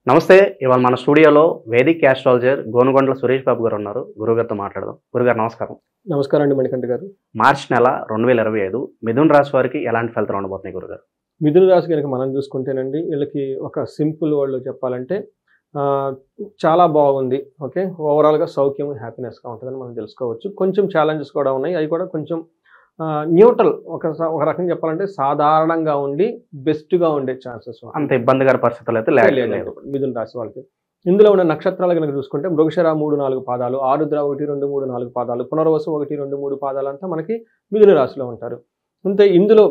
నమస్తే. ఇవాళ మన స్టూడియోలో వేదిక్ యాస్ట్రాలజర్ గోనుగొండల సురేష్ బాబు గారు ఉన్నారు. గురువుగారితో మాట్లాడదాం. గురుగారు నమస్కారం. నమస్కారం అండి మణికంఠ గారు. మార్చి నెల 2025 మిథున రాశి వారికి ఎలాంటి ఫలితాలు ఉండబోతున్నాయి గురుగారు? మిథున రాశి కనుక మనం చూసుకుంటేనండి, వీళ్ళకి ఒక సింపుల్ వర్డ్లో చెప్పాలంటే చాలా బాగుంది. ఓకే, ఓవరాల్గా సౌఖ్యం, హ్యాపీనెస్గా ఉంటుందని మనం తెలుసుకోవచ్చు. కొంచెం ఛాలెంజెస్ కూడా ఉన్నాయి, అవి కూడా కొంచెం న్యూట్రల్, ఒక రకంగా చెప్పాలంటే సాధారణంగా ఉండి బెస్ట్గా ఉండే ఛాన్సెస్. అంత ఇబ్బందికర పరిస్థితులు అయితే లేదు మిథున రాశి వాళ్ళకి. ఇందులో ఉన్న నక్షత్రాలు కనుక చూసుకుంటే మృగశిర 3-4 పాదాలు, ఆరుద్ర 1-2-3-4 పాదాలు, పునర్వసు 1-2-3 పాదాలు అంతా మనకి మిథున రాశిలో ఉంటారు. అంతే ఇందులో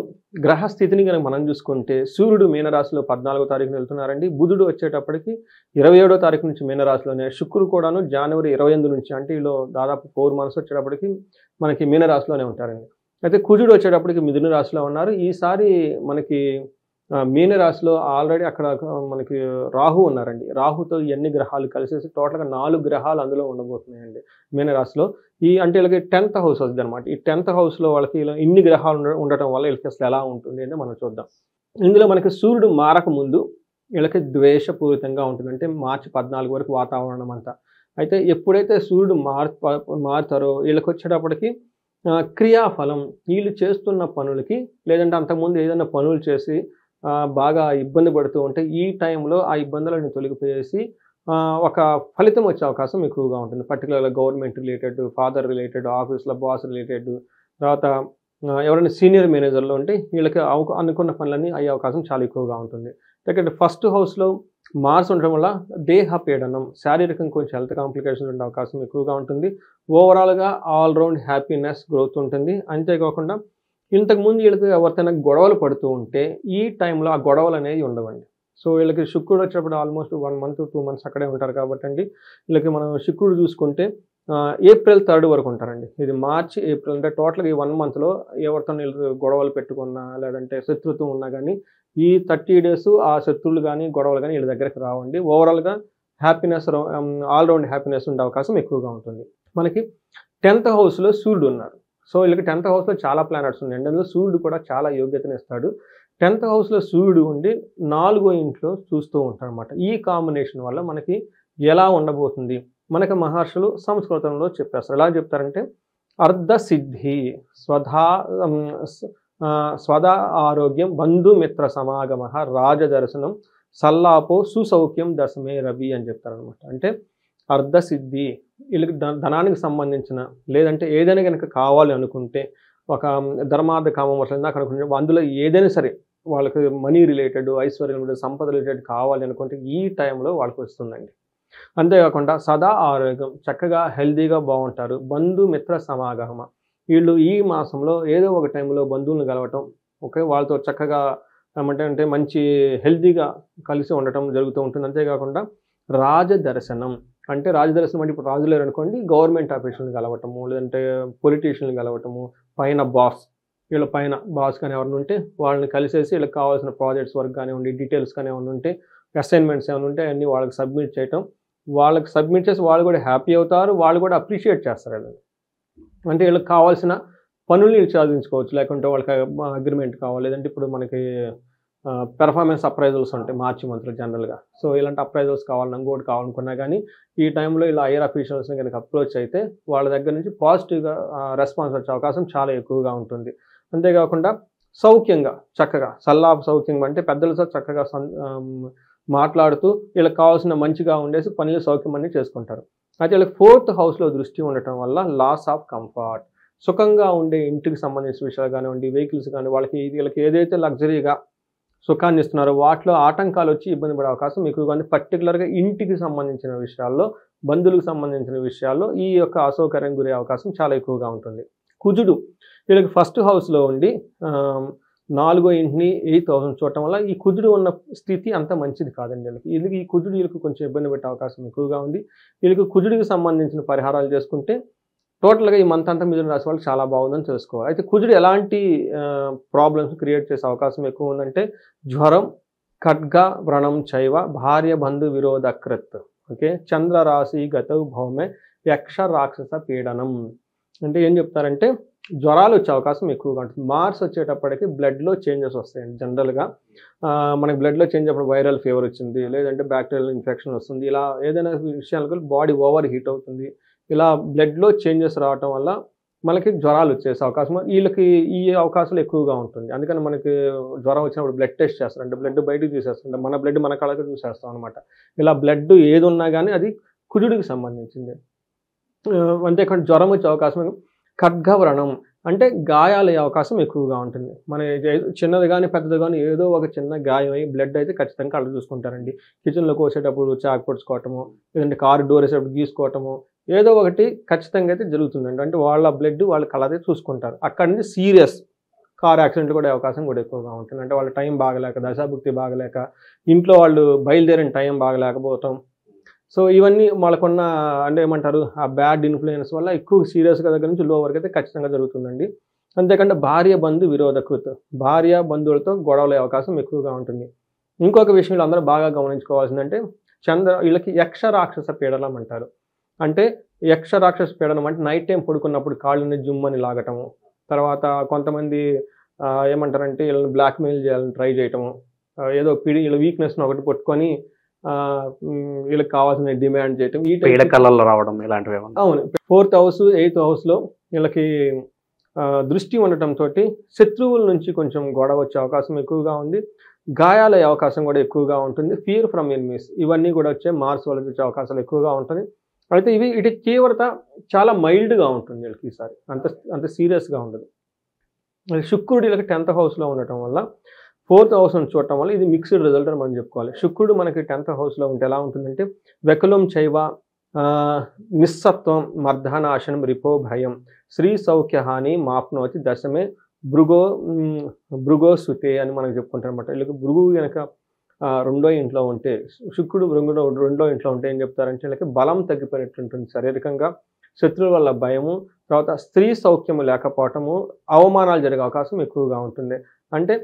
గ్రహస్థితిని కనుక మనం చూసుకుంటే సూర్యుడు మీనరాశిలో 14వ తారీఖున వెళ్తున్నారండి. బుధుడు వచ్చేటప్పటికి 27వ తారీఖు నుంచి మీనరాశిలోనే, శుక్రుడు కూడాను జనవరి 28 నుంచి, అంటే వీళ్ళు దాదాపు 4 months వచ్చేటప్పటికి మనకి మీనరాశిలోనే ఉంటారండి. అయితే కుజుడు వచ్చేటప్పటికి మిథున రాశిలో ఉన్నారు. ఈసారి మనకి మీనరాశిలో ఆల్రెడీ అక్కడ మనకి రాహు ఉన్నారండి. రాహుతో ఎన్ని గ్రహాలు కలిసేసి టోటల్గా 4 గ్రహాలు అందులో ఉండబోతున్నాయండి మీనరాశిలో. అంటే వీళ్ళకి 10th house వస్తుంది అనమాట. ఈ 10th హౌస్లో వాళ్ళకి ఇలా ఇన్ని గ్రహాలు ఉండటం వల్ల వీళ్ళకి అసలు ఎలా ఉంటుంది అంటే మనం చూద్దాం. ఇందులో మనకి సూర్యుడు మారక ముందు వీళ్ళకి ద్వేషపూరితంగా ఉంటుంది. అంటే మార్చి 14 వరకు వాతావరణం అంతా. అయితే ఎప్పుడైతే సూర్యుడు మారుతారో వీళ్ళకి వచ్చేటప్పటికి క్రియాఫలం, వీళ్ళు చేస్తున్న పనులకి, లేదంటే అంతకుముందు ఏదైనా పనులు చేసి బాగా ఇబ్బంది పడుతూ ఉంటే ఈ టైంలో ఆ ఇబ్బందులను తొలగిపోయేసి ఒక ఫలితం వచ్చే అవకాశం ఎక్కువగా ఉంటుంది. పర్టికులర్గా గవర్నమెంట్ రిలేటెడ్, ఫాదర్ రిలేటెడ్, ఆఫీస్లో బాస్ రిలేటెడ్, తర్వాత ఎవరైనా సీనియర్ మేనేజర్లో ఉంటే వీళ్ళకి అనుకున్న పనులన్నీ అయ్యే అవకాశం చాలా ఎక్కువగా ఉంటుంది. ఎందుకంటే ఫస్ట్ హౌస్లో మార్స్ ఉండడం వల్ల దేహ పీడనం, శారీరకంగా కొంచెం హెల్త్ కాంప్లికేషన్స్ ఉండే అవకాశం ఎక్కువగా ఉంటుంది. ఓవరాల్గా ఆల్రౌండ్ హ్యాపీనెస్, గ్రోత్ ఉంటుంది. అంతేకాకుండా ఇంతకుముందు వీళ్ళకి ఎవరికైనా గొడవలు పడుతూ ఉంటే ఈ టైంలో ఆ గొడవలు అనేవి ఉండవండి. సో వీళ్ళకి శుక్రుడు వచ్చేటప్పుడు ఆల్మోస్ట్ 1 month 2 months అక్కడే ఉంటారు కాబట్టి అండి, వీళ్ళకి మనం శుక్రుడు చూసుకుంటే April 3rd వరకు ఉంటారండి. ఇది మార్చి, ఏప్రిల్, అంటే టోటల్గా ఈ 1 monthలో ఎవరితో వీళ్ళు గొడవలు పెట్టుకున్నా, లేదంటే శత్రుత్వం ఉన్నా కానీ ఈ 30 days ఆ శత్రువులు కానీ గొడవలు కానీ వీళ్ళ దగ్గరికి రావండి. ఓవరాల్గా హ్యాపీనెస్, ఆల్రౌండ్ హ్యాపీనెస్ ఉండే అవకాశం ఎక్కువగా ఉంటుంది. మనకి 10th హౌస్లో సూర్యుడు ఉన్నారు. సో వీళ్ళకి 10th హౌస్లో చాలా ప్లానెట్స్ ఉన్నాయండి. అందులో సూర్యుడు కూడా చాలా యోగ్యతను ఇస్తాడు. 10th హౌస్లో సూర్యుడు ఉండి 4వ ఇంట్లో చూస్తూ ఉంటాడు అనమాట. ఈ కాంబినేషన్ వల్ల మనకి ఎలా ఉండబోతుంది, మనకి మహర్షులు సంస్కృతంలో చెప్పేస్తారు. ఎలా చెప్తారంటే అర్ధసిద్ధి, స్వదా ఆరోగ్యం, బంధుమిత్ర సమాగమ, రాజదర్శనం, సల్లాపో, సుసౌఖ్యం, దశమే రవి అని చెప్తారనమాట. అంటే అర్ధసిద్ధి, వీళ్ళకి ధనానికి సంబంధించిన, లేదంటే ఏదైనా కనుక కావాలి అనుకుంటే, ఒక ధర్మార్థ కామమోక్షం ఇందాక అనుకుంటే అందులో ఏదైనా సరే వాళ్ళకి మనీ రిలేటెడ్, ఐశ్వర్యం రిలేటెడ్, సంపద రిలేటెడ్ కావాలి అనుకుంటే ఈ టైంలో వాళ్ళకి వస్తుందండి. అంతేకాకుండా సదా ఆరోగ్యం, చక్కగా హెల్తీగా బాగుంటారు. బంధుమిత్ర సమాగమ, వీళ్ళు ఈ మాసంలో ఏదో ఒక టైంలో బంధువులను కలవటం, ఓకే, వాళ్ళతో చక్కగా ఏమంటే మంచి హెల్తీగా కలిసి ఉండటం జరుగుతూ ఉంటుంది. అంతేకాకుండా రాజదర్శనం, అంటే రాజదర్శనం అంటే ఇప్పుడు రాజు లేరు అనుకోండి, గవర్నమెంట్ ఆఫీసులను కలవటము, లేదంటే పొలిటీషియన్లు కలవటము, పైన బాస్, వీళ్ళ పైన బాస్ కానీ ఎవరైనా ఉంటే వాళ్ళని కలిసేసి వీళ్ళకి కావాల్సిన ప్రాజెక్ట్స్ వర్క్ కానివ్వండి, డీటెయిల్స్ కానీ ఏమైనా ఉంటే, అసైన్మెంట్స్ ఏమైనా ఉంటే అన్నీ వాళ్ళకి సబ్మిట్ చేయటం, వాళ్ళకి సబ్మిట్ చేసి వాళ్ళు కూడా హ్యాపీ అవుతారు, వాళ్ళు కూడా అప్రిషియేట్ చేస్తారు వీళ్ళని. అంటే వీళ్ళకి కావాల్సిన పనుల్ని వీళ్ళు సాధించుకోవచ్చు. లేకుంటే వాళ్ళకి అగ్రిమెంట్ కావాలి, లేదంటే ఇప్పుడు మనకి పెర్ఫార్మెన్స్ అప్రైజల్స్ ఉంటాయి మార్చి మంత్లో జనరల్గా. సో ఇలాంటి అప్రైజల్స్ కావాలన్నా, ఇంకోటి కావాలనుకున్నా కానీ ఈ టైంలో ఇలా హైయర్ అఫీషియల్స్ని కనుక అప్రోచ్ అయితే వాళ్ళ దగ్గర నుంచి పాజిటివ్గా రెస్పాన్స్ వచ్చే అవకాశం చాలా ఎక్కువగా ఉంటుంది. అంతేకాకుండా సౌఖ్యంగా, చక్కగా సల్లాభ సౌఖ్యం, అంటే పెద్దలతో చక్కగా మాట్లాడుతూ వీళ్ళకి కావాల్సిన మంచిగా ఉండేసి పనులు సౌఖ్యం అన్నీ చేసుకుంటారు. అయితే వీళ్ళకి 4th హౌస్లో దృష్టి ఉండటం వల్ల లాస్ ఆఫ్ కంఫర్ట్, సుఖంగా ఉండే ఇంటికి సంబంధించిన విషయాలు కానివ్వండి, వెహికల్స్ కానీ, వీళ్ళకి ఏదైతే లగ్జరీగా సుఖాన్ని ఇస్తున్నారో వాటిలో ఆటంకాలు వచ్చి ఇబ్బంది పడే అవకాశం ఎక్కువగా ఉంది. పర్టికులర్గా ఇంటికి సంబంధించిన విషయాల్లో, బంధువులకు సంబంధించిన విషయాల్లో ఈ యొక్క అసౌకర్యం గురే అవకాశం చాలా ఎక్కువగా ఉంటుంది. కుజుడు వీళ్ళకి 1st హౌస్లో ఉండి 4వ ఇంటిని 8th హౌస్ని చూడటం వల్ల ఈ కుజుడు ఉన్న స్థితి అంత మంచిది కాదండి. వీళ్ళకి ఈ కుజుడు వీళ్ళకి కొంచెం ఇబ్బంది పెట్టే అవకాశం ఎక్కువగా ఉంది. వీళ్ళకి కుజుడికి సంబంధించిన పరిహారాలు చేసుకుంటే టోటల్గా ఈ మంత్ అంతా మిథున రాశి వాళ్ళకి చాలా బాగుందని తెలుసుకోవాలి. అయితే కుజుడు ఎలాంటి ప్రాబ్లమ్స్ క్రియేట్ చేసే అవకాశం ఎక్కువ ఉందంటే జ్వరం, ఖడ్గ వ్రణం చైవ, భార్య బంధు విరోధకృత్, ఓకే, చంద్ర రాశి గతౌ భౌమే, యక్ష రాక్షస పీడనం. అంటే ఏం చెప్తారంటే జ్వరాలు వచ్చే అవకాశం ఎక్కువగా ఉంటుంది. మార్స్ వచ్చేటప్పటికి బ్లడ్లో చేంజెస్ వస్తాయండి. జనరల్గా మనకి బ్లడ్లో చేంజ్ అప్పుడు వైరల్ ఫీవర్ వచ్చింది, లేదంటే బ్యాక్టీరియల్ ఇన్ఫెక్షన్ వస్తుంది, ఇలా ఏదైనా విషయాలకు బాడీ ఓవర్ హీట్ అవుతుంది, ఇలా బ్లడ్లో చేంజెస్ రావటం వల్ల మనకి జ్వరాలు వచ్చేసే అవకాశం వీళ్ళకి ఈ అవకాశాలు ఎక్కువగా ఉంటుంది. అందుకని మనకి జ్వరం వచ్చినప్పుడు బ్లడ్ టెస్ట్ చేస్తారు, అంటే బ్లడ్ బయటకు తీసేస్తుంటే మన బ్లడ్ మన కళ్ళకి చూసేస్తాం అనమాట. ఇలా బ్లడ్ ఏది ఉన్నా కానీ అది కుజుడికి సంబంధించింది. అంతేకాకుండా జ్వరం వచ్చే అవకాశం, ఖడ్గవ్రణం అంటే గాయాలయ్యే అవకాశం ఎక్కువగా ఉంటుంది. మన చిన్నది కానీ పెద్దది కానీ ఏదో ఒక చిన్న గాయం అయ్యి బ్లడ్ అయితే ఖచ్చితంగా కళ్ళు చూసుకుంటారండి. కిచెన్లో కోసేటప్పుడు చాకు పొడుచుకోవటము, లేదంటే కారు డోర్ వేసేటప్పుడు గీసుకోవటము, ఏదో ఒకటి ఖచ్చితంగా అయితే జరుగుతుందండి. అంటే వాళ్ళ బ్లడ్ వాళ్ళ కళ్ళదే చూసుకుంటారు. అక్కడి నుంచి సీరియస్ కార్ యాక్సిడెంట్ కూడా అవకాశం కూడా ఎక్కువగా ఉంటుంది. అంటే వాళ్ళ టైం బాగలేక, దశాభుక్తి బాగలేక, ఇంట్లో వాళ్ళు బయలుదేరిన టైం బాగలేకపోవటం, సో ఇవన్నీ వాళ్ళకున్న అంటే ఏమంటారు ఆ బ్యాడ్ ఇన్ఫ్లుయెన్స్ వల్ల ఎక్కువ సీరియస్గా దగ్గర నుంచి లో వరకు అయితే ఖచ్చితంగా జరుగుతుందండి. అంతేకాకుండా భార్య బంధు విరోధకృత, భార్య బంధువులతో గొడవలే అవకాశం ఎక్కువగా ఉంటుంది. ఇంకొక విషయంలో అందరూ బాగా గమనించుకోవాల్సిందంటే వీళ్ళకి యక్ష రాక్షస పీడనం అంటారు. అంటే యక్ష రాక్షస పీడనం అంటే నైట్ టైం పడుకున్నప్పుడు కాళ్ళని జుమ్మని లాగటము, తర్వాత కొంతమంది ఏమంటారంటే వీళ్ళని బ్లాక్మెయిల్ చేయాలని ట్రై చేయటము, ఏదో వీళ్ళ వీక్నెస్ని ఒకటి పట్టుకొని వీళ్ళకి కావాల్సిన డిమాండ్ చేయటం, ఈ కళ్ళల్లో రావడం ఇలాంటివి. అవును. 4th హౌస్ 8th హౌస్లో వీళ్ళకి దృష్టి ఉండటంతో శత్రువుల నుంచి కొంచెం గొడవ వచ్చే అవకాశం ఎక్కువగా ఉంది. గాయాలయ్యే అవకాశం కూడా ఎక్కువగా ఉంటుంది. ఫియర్ ఫ్రమ్ ఎనిమీస్ ఇవన్నీ కూడా వచ్చే మార్స్ వల్ల వచ్చే అవకాశాలు ఎక్కువగా ఉంటుంది. అయితే ఇటు తీవ్రత చాలా మైల్డ్గా ఉంటుంది వీళ్ళకి, ఈసారి అంత సీరియస్గా ఉండదు. శుక్రుడు వీళ్ళకి 10th హౌస్లో ఉండటం వల్ల 4th హౌస్ను చూడటం వల్ల ఇది మిక్స్డ్ రిజల్ట్ అని మనం చెప్పుకోవాలి. శుక్రుడు మనకి 10th హౌస్లో ఉంటే ఎలా ఉంటుందంటే వెకులం చైవ, నిస్సత్వం, మర్దనాశనం, రిపో భయం, శ్రీ సౌఖ్యహాని మాప్నోతి దశమే భృగో సుతే అని మనకు చెప్పుకుంటారు అనమాట. వీళ్ళకి భృగు కనుక 2వ ఇంట్లో ఉంటే, శుక్రుడు భృగుడు 2వ ఇంట్లో ఉంటే ఏం చెప్తారంటే వీళ్ళకి బలం తగ్గిపోయినట్టు ఉంటుంది శారీరకంగా, శత్రువుల వల్ల భయము, తర్వాత స్త్రీ సౌఖ్యము లేకపోవటము, అవమానాలు జరిగే అవకాశం ఎక్కువగా ఉంటుంది. అంటే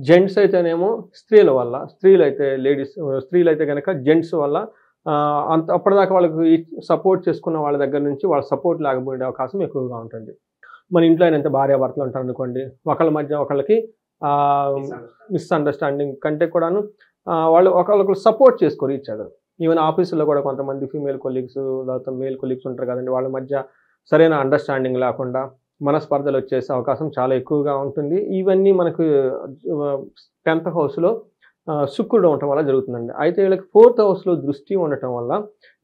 జెంట్స్ అయితేనేమో స్త్రీల వల్ల, స్త్రీలైతే కనుక జెంట్స్ వల్ల అప్పటిదాకా వాళ్ళకి సపోర్ట్ చేసుకున్న వాళ్ళ దగ్గర నుంచి వాళ్ళ సపోర్ట్ లేకపోయే అవకాశం ఎక్కువగా ఉంటుంది. మన ఇంట్లో అయినంత భార్యాభర్తలు ఉంటారు అనుకోండి, ఒకళ్ళ మధ్య ఒకళ్ళకి మిస్అండర్స్టాండింగ్ కంటే కూడాను వాళ్ళు ఒకళ్ళొకరు సపోర్ట్ చేసుకోరు ఈచ్ అదర్. ఈవెన్ ఆఫీసులో కూడా కొంతమంది ఫీమేల్ కొలీగ్స్ లేకపోతే మేల్ కొలీగ్స్ ఉంటారు కదండి, వాళ్ళ మధ్య సరైన అండర్స్టాండింగ్ లేకుండా మనస్పర్ధలు వచ్చేసే అవకాశం చాలా ఎక్కువగా ఉంటుంది. ఇవన్నీ మనకు 10th హౌస్లో శుక్రుడు ఉండటం వల్ల జరుగుతుందండి. అయితే వీళ్ళకి 4th హౌస్లో దృష్టి ఉండటం వల్ల,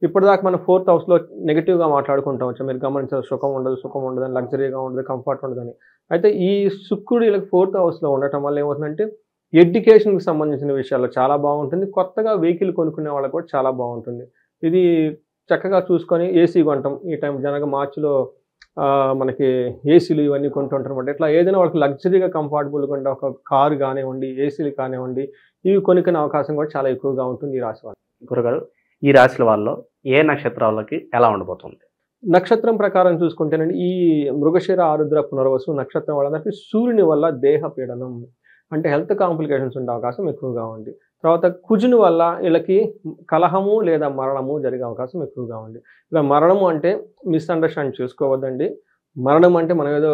ఇప్పటిదాకా మనం 4th హౌస్లో నెగిటివ్గా మాట్లాడుకుంటాం వచ్చా, మీరు గమనించారు, సుఖం ఉండదు, లగ్జరీగా ఉండదు, కంఫర్ట్ ఉండదని. అయితే ఈ శుక్రుడు వీళ్ళకి 4th హౌస్లో ఉండటం వల్ల ఏమవుతుందంటే ఎడ్యుకేషన్కి సంబంధించిన విషయాల్లో చాలా బాగుంటుంది. కొత్తగా వెహికల్ కొనుక్కునే వాళ్ళకి కూడా చాలా బాగుంటుంది. ఇది చక్కగా చూసుకొని ఏసీ కొంటాం ఈ టైం, జనగా మార్చిలో మనకి ఏసీలు ఇవన్నీ కొంటుంటారు అనమాట. ఇట్లా ఏదైనా వాళ్ళకి లగ్జరీగా కంఫర్టబుల్గా ఉండే ఒక కారు కానివ్వండి, ఏసీలు కానివ్వండి, ఇవి కొనుక్కునే అవకాశం కూడా చాలా ఎక్కువగా ఉంటుంది ఈ రాశి వాళ్ళు. గురుగారు, ఈ రాశుల వాళ్ళలో ఏ నక్షత్రాలకి ఎలా ఉండబోతుంది? నక్షత్రం ప్రకారం చూసుకుంటేనండి, ఈ మృగశిర, ఆరుద్ర, పునర్వసు నక్షత్రం వాళ్ళందరికీ సూర్యుని వల్ల దేహ పీడనం అంటే హెల్త్ కాంప్లికేషన్స్ ఉండే అవకాశం ఎక్కువగా ఉంది. తర్వాత కుజుని వల్ల వీళ్ళకి కలహము లేదా మరణము జరిగే అవకాశం ఎక్కువగా ఉంది. ఇలా మరణము అంటే మిస్అండర్స్టాండ్ చేసుకోవద్దండి. మరణం అంటే మనం ఏదో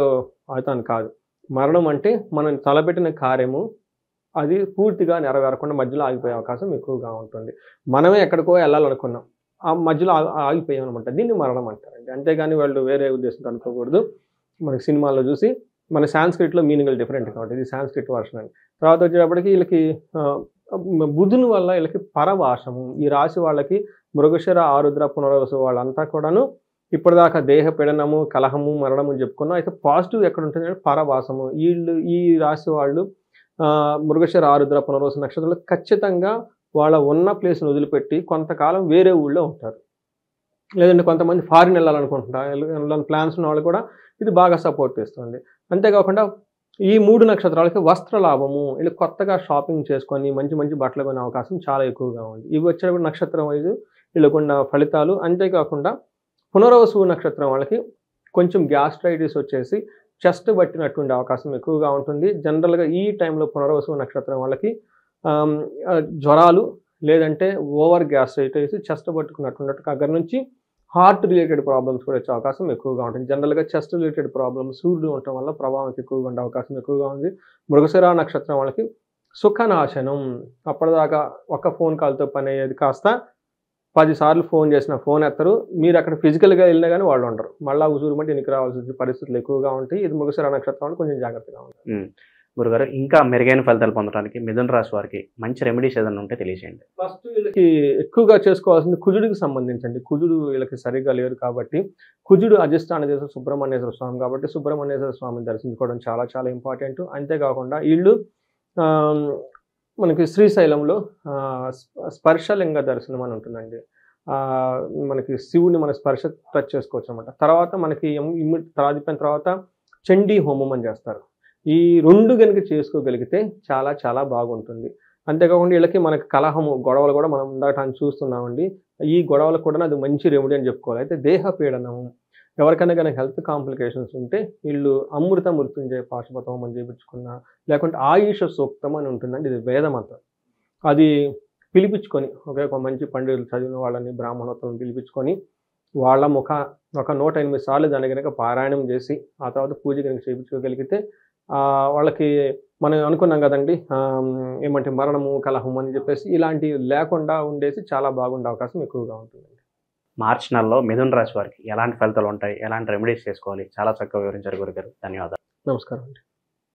అవుతాను కాదు. మరణం అంటే మనం తలపెట్టిన కార్యము అది పూర్తిగా నెరవేరకుండా మధ్యలో ఆగిపోయే అవకాశం ఎక్కువగా ఉంటుంది. మనమే ఎక్కడికో వెళ్ళాలనుకున్నాం, ఆ మధ్యలో ఆగిపోయాం అనమాట. దీన్ని మరణం అంటారండి. అంతేగాని వాళ్ళు వేరే ఉద్దేశంతో అనుకోకూడదు. మనకి సినిమాల్లో చూసి మన సాంస్క్రిట్లో మీనింగ్లు డిఫరెంట్గా ఉంటుంది. ఇది సాంస్క్రిట్ వర్షన్ అని. తర్వాత వచ్చేటప్పటికి వీళ్ళకి బుధుని వల్ల వీళ్ళకి పరవాసము. ఈ రాశి వాళ్ళకి మృగశిర, ఆరుద్ర, పునర్వసు వాళ్ళంతా కూడాను ఇప్పటిదాకా దేహ పీడనము, కలహము, మరణము చెప్పుకున్నాం. అయితే పాజిటివ్ ఎక్కడ ఉంటుంది, పరవాసము. ఈ రాశి వాళ్ళు మృగశిర, ఆరుద్ర, పునర్వసు నక్షత్రాలు ఖచ్చితంగా వాళ్ళ ఉన్న ప్లేస్ని వదిలిపెట్టి కొంతకాలం వేరే ఊళ్ళో ఉంటారు. లేదంటే కొంతమంది ఫారిన్ వెళ్ళాలనుకుంటున్నారు, ప్లాన్స్ ఉన్న వాళ్ళు కూడా ఇది బాగా సపోర్ట్ చేస్తుంది. అంతేకాకుండా ఈ 3 నక్షత్రాలకి వస్త్ర లాభము, వీళ్ళు కొత్తగా షాపింగ్ చేసుకొని మంచి మంచి బట్టలు కొనే అవకాశం చాలా ఎక్కువగా ఉంది. ఇవి వచ్చేటప్పుడు నక్షత్రం వైజ్ వీళ్ళకున్న ఫలితాలు. అంతేకాకుండా పునర్వసు నక్షత్రం వాళ్ళకి కొంచెం గ్యాస్ట్రైటిస్ వచ్చేసి చెస్ట్ పట్టినటువంటి అవకాశం ఎక్కువగా ఉంటుంది. జనరల్గా ఈ టైంలో పునర్వసు నక్షత్రం వాళ్ళకి జ్వరాలు లేదంటే ఓవర్ గ్యాస్ట్రైటిస్, చెస్ట్ పట్టుకున్నటువంటి దగ్గర నుంచి హార్ట్ రిలేటెడ్ ప్రాబ్లమ్స్ కూడా వచ్చే అవకాశం ఎక్కువగా ఉంటుంది. జనరల్గా చెస్ట్ రిలేటెడ్ ప్రాబ్లమ్స్ సూర్యుడు ఉండటం వల్ల ప్రభావం ఎక్కువగా ఉండే అవకాశం ఎక్కువగా ఉంది. మృగశిర నక్షత్రం వాళ్ళకి సుఖనాశనం. అప్పటిదాకా ఒక ఫోన్ కాల్తో పని అయ్యేది కాస్త 10 సార్లు ఫోన్ చేసిన ఫోన్ ఎత్తరు. మీరు అక్కడ ఫిజికల్గా వెళ్ళినా కానీ వాళ్ళు ఉండరు. మళ్ళీ ఉసూరు మట్టి ఎన్నికి రావాల్సిన పరిస్థితులు ఎక్కువగా ఉంటాయి. ఇది మృగశిర నక్షత్రం వాళ్ళు కొంచెం జాగ్రత్తగా ఉంటారు. గురుగారు, ఇంకా మెరుగైన ఫలితాలు పొందడానికి మిథున రాశి వారికి మంచి రెమెడీస్ ఏదైనా ఉంటే తెలియజేయండి. ఫస్ట్ వీళ్ళకి ఎక్కువగా చేసుకోవాల్సింది కుజుడికి సంబంధించండి. కుజుడు వీళ్ళకి సరిగ్గా లేరు కాబట్టి, కుజుడు అధిష్టాన దేశం సుబ్రహ్మణ్యేశ్వర స్వామి కాబట్టి సుబ్రహ్మణ్యేశ్వర స్వామిని దర్శించుకోవడం చాలా చాలా ఇంపార్టెంట్. అంతేకాకుండా వీళ్ళు మనకి శ్రీశైలంలో స్పర్శలింగ దర్శనం అని ఉంటుందండి. మనకి శివుడిని మన స్పర్శ టచ్ చేసుకోవచ్చు అనమాట. తర్వాత మనకి అయిపోయిన తర్వాత చండీ హోమం అని చేస్తారు. ఈ 2 కనుక చేసుకోగలిగితే చాలా చాలా బాగుంటుంది. అంతేకాకుండా వీళ్ళకి మనకి కలహము గొడవలు కూడా మనం ఇందాక చూస్తున్నామండి. ఈ గొడవలకు కూడా అది మంచి రెమెడీ అని చెప్పుకోవాలి. అయితే దేహ పీడనము ఎవరికైనా కానీ హెల్త్ కాంప్లికేషన్స్ ఉంటే వీళ్ళు అమృత మృత్యుంజయ పాశుపత హోమం చేయించుకున్న, లేకుంటే ఆయుష సూక్తం అని ఉంటుందండి. ఇది వేదమంత్రం. అది పిలిపించుకొని ఒక మంచి పండితులు చదివిన వాళ్ళని బ్రాహ్మణోత్తలను పిలిపించుకొని వాళ్ళ ఒక 108 సార్లు దాన్ని కనుక పారాయణం చేసి ఆ తర్వాత పూజ కనుక చేయించుకోగలిగితే వాళ్ళకి మనం అనుకున్నాం కదండి, ఏమంటే మరణము కలహం అని చెప్పేసి ఇలాంటివి లేకుండా ఉండేసి చాలా బాగుండే అవకాశం ఎక్కువగా ఉంటుందండి. మార్చి నెలలో మిథున రాశి వారికి ఎలాంటి ఫలితాలు ఉంటాయి, ఎలాంటి రెమెడీస్ చేసుకోవాలి, చాలా చక్కగా వివరించారు గురుగారు. ధన్యవాదాలు. నమస్కారం అండి.